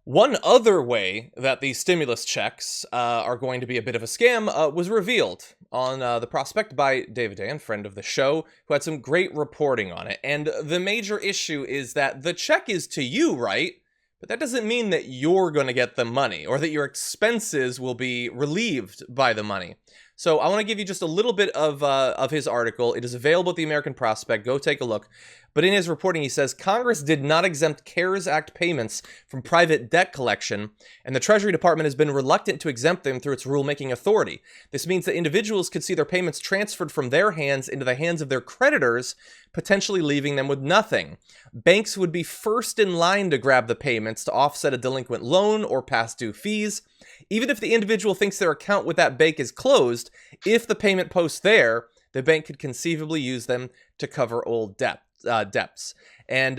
One other way that these stimulus checks are going to be a bit of a scam was revealed on the Prospect by David Dan, friend of the show, who had some great reporting on it. And the major issue is that the check is to you, right? But that doesn't mean that you're going to get the money or that your expenses will be relieved by the money. So I want to give you just a little bit of his article. It is available at the American Prospect. Go take a look. But in his reporting, he says Congress did not exempt CARES Act payments from private debt collection, and the Treasury Department has been reluctant to exempt them through its rulemaking authority. This means that individuals could see their payments transferred from their hands into the hands of their creditors, potentially leaving them with nothing. Banks would be first in line to grab the payments to offset a delinquent loan or past due fees. Even if the individual thinks their account with that bank is closed, if the payment posts there, the bank could conceivably use them to cover old debts. And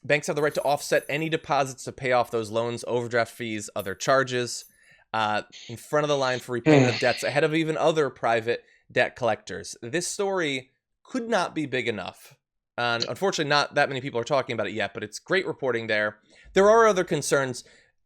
banks have the right to offset any deposits to pay off those loans, overdraft fees, other charges, in front of the line for repayment of debts ahead of even other private debt collectors. This story could not be big enough. Unfortunately, not that many people are talking about it yet, but it's great reporting there. There are other concerns.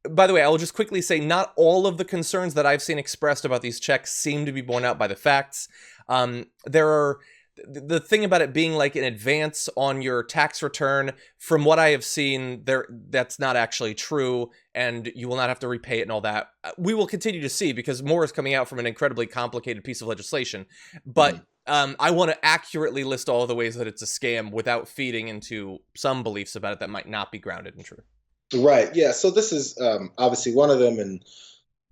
By the way, I will just quickly say not all of the concerns that I've seen expressed about these checks seem to be borne out by the facts. There are the thing about it being like an advance on your tax return. From what I have seen, that's not actually true, and you will not have to repay it and all that. We will continue to see because more is coming out from an incredibly complicated piece of legislation. But I want to accurately list all the ways that it's a scam without feeding into some beliefs about it that might not be grounded in truth. Right. Yeah. So this is obviously one of them. And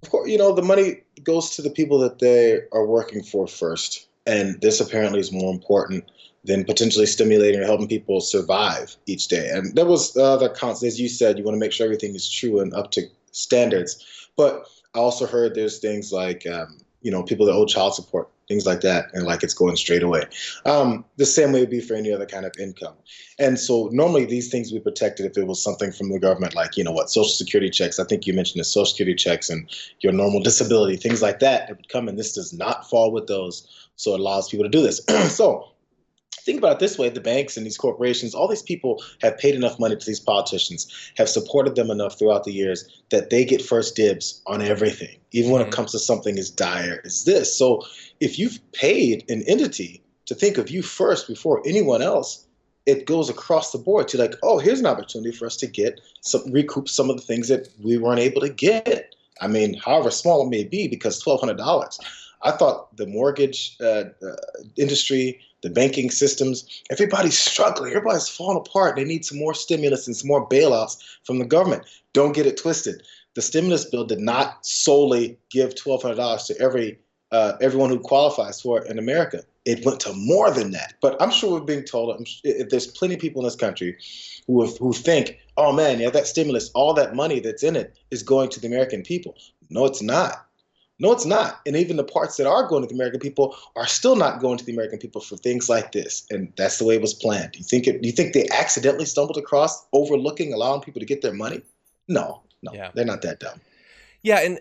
of course, the money goes to the people that they are working for first. And this apparently is more important than potentially stimulating or helping people survive each day. And that was the concept, as you said, you want to make sure everything is true and up to standards. But I also heard there's things like, people that owe child support, things like that, and like it's going straight away. The same way would be for any other kind of income. And so normally these things would be protected if it was something from the government, like, Social Security checks. I think you mentioned the Social Security checks and your normal disability, things like that would come in. This does not fall with those. So it allows people to do this. So think about it this way. The banks and these corporations, all these people have paid enough money to these politicians, have supported them enough throughout the years that they get first dibs on everything, even when it comes to something as dire as this. So if you've paid an entity to think of you first before anyone else, it goes across the board to like, oh, here's an opportunity for us to recoup some of the things that we weren't able to get. I mean, however small it may be, because $1,200. I thought the mortgage industry, the banking systems, everybody's struggling. Everybody's falling apart. They need some more stimulus and some more bailouts from the government. Don't get it twisted. The stimulus bill did not solely give $1,200 to everyone who qualifies for it in America. It went to more than that. But I'm sure we're being told, there's plenty of people in this country who think, oh man, yeah, that stimulus, all that money that's in it is going to the American people. No, it's not. No, it's not. And even the parts that are going to the American people are still not going to the American people for things like this. And that's the way it was planned. Do you think they accidentally stumbled across allowing people to get their money? No, Yeah. They're not that dumb. Yeah, and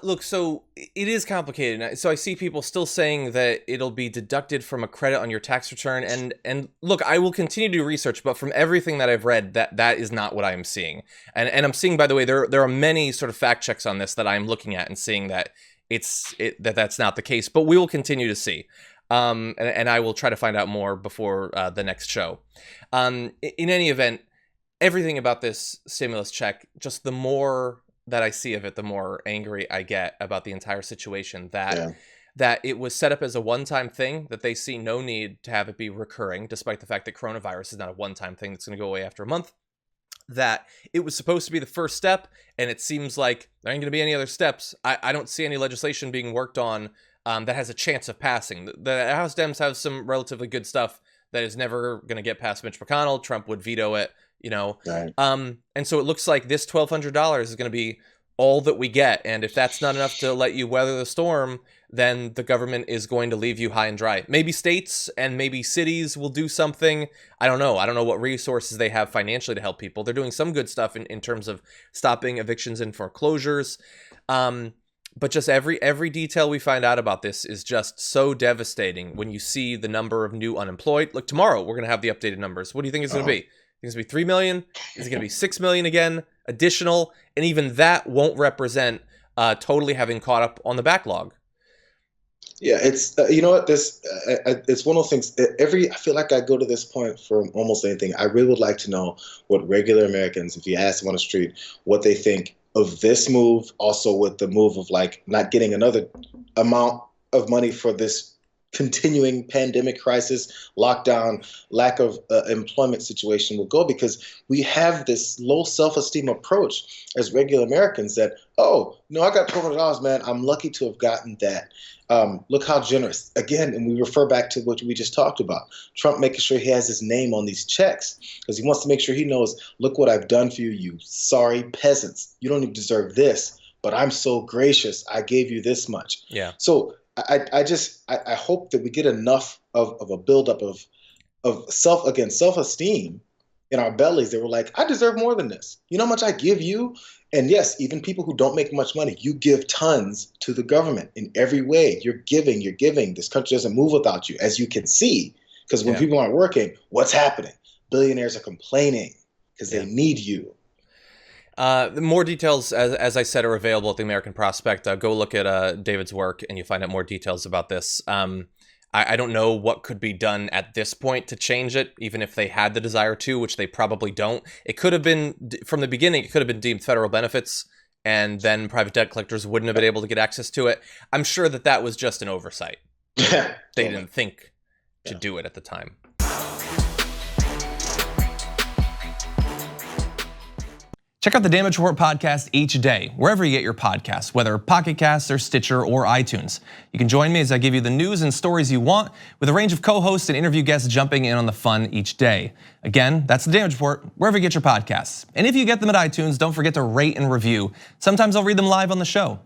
look, so it is complicated. So I see people still saying that it'll be deducted from a credit on your tax return. And look, I will continue to do research, but from everything that I've read, that is not what I'm seeing. And I'm seeing, by the way, there are many sort of fact checks on this that I'm looking at and seeing that that's not the case. But we will continue to see. And I will try to find out more before the next show. In any event, everything about this stimulus check, just the more that I see of it, the more angry I get about the entire situation, that it was set up as a one-time thing, that they see no need to have it be recurring, despite the fact that coronavirus is not a one-time thing that's going to go away after a month, that it was supposed to be the first step, and it seems like there ain't going to be any other steps. I don't see any legislation being worked on that has a chance of passing. The House Dems have some relatively good stuff that is never going to get past Mitch McConnell. Trump would veto it. Right. And so it looks like this $1,200 is going to be all that we get. And if that's not enough to let you weather the storm, then the government is going to leave you high and dry. Maybe states and maybe cities will do something. I don't know. I don't know what resources they have financially to help people. They're doing some good stuff in terms of stopping evictions and foreclosures. But just every detail we find out about this is just so devastating when you see the number of new unemployed. Look, tomorrow we're going to have the updated numbers. What do you think it's going to be? It's going to be 3 million? Is it going to be 6 million again? additional, and even that won't represent totally having caught up on the backlog. Yeah, it's you know what this it's one of those things. I feel like I go to this point for almost anything. I really would like to know what regular Americans, if you ask them on the street, what they think of this move. Also, with the move of like not getting another amount of money for this continuing pandemic crisis, lockdown, lack of employment situation will go, because we have this low self-esteem approach as regular Americans that, oh, no, I got $200, man. I'm lucky to have gotten that. Look how generous. Again, and we refer back to what we just talked about. Trump making sure he has his name on these checks because he wants to make sure he knows, look what I've done for you, you sorry peasants. You don't even deserve this, but I'm so gracious. I gave you this much. Yeah. So I hope that we get enough of a buildup of self-esteem in our bellies that we're like, I deserve more than this. You know how much I give you? And yes, even people who don't make much money, you give tons to the government in every way. You're giving. This country doesn't move without you, as you can see. Because when people aren't working, what's happening? Billionaires are complaining because they need you. More details, as I said, are available at the American Prospect. Go look at David's work and you'll find out more details about this. I don't know what could be done at this point to change it, even if they had the desire to, which they probably don't. It could have been, from the beginning, it could have been deemed federal benefits, and then private debt collectors wouldn't have been able to get access to it. I'm sure that was just an oversight. They didn't think to do it at the time. Check out the Damage Report podcast each day, wherever you get your podcasts, whether Pocket Casts or Stitcher or iTunes. You can join me as I give you the news and stories you want, with a range of co-hosts and interview guests jumping in on the fun each day. Again, that's the Damage Report, wherever you get your podcasts. And if you get them at iTunes, don't forget to rate and review. Sometimes I'll read them live on the show.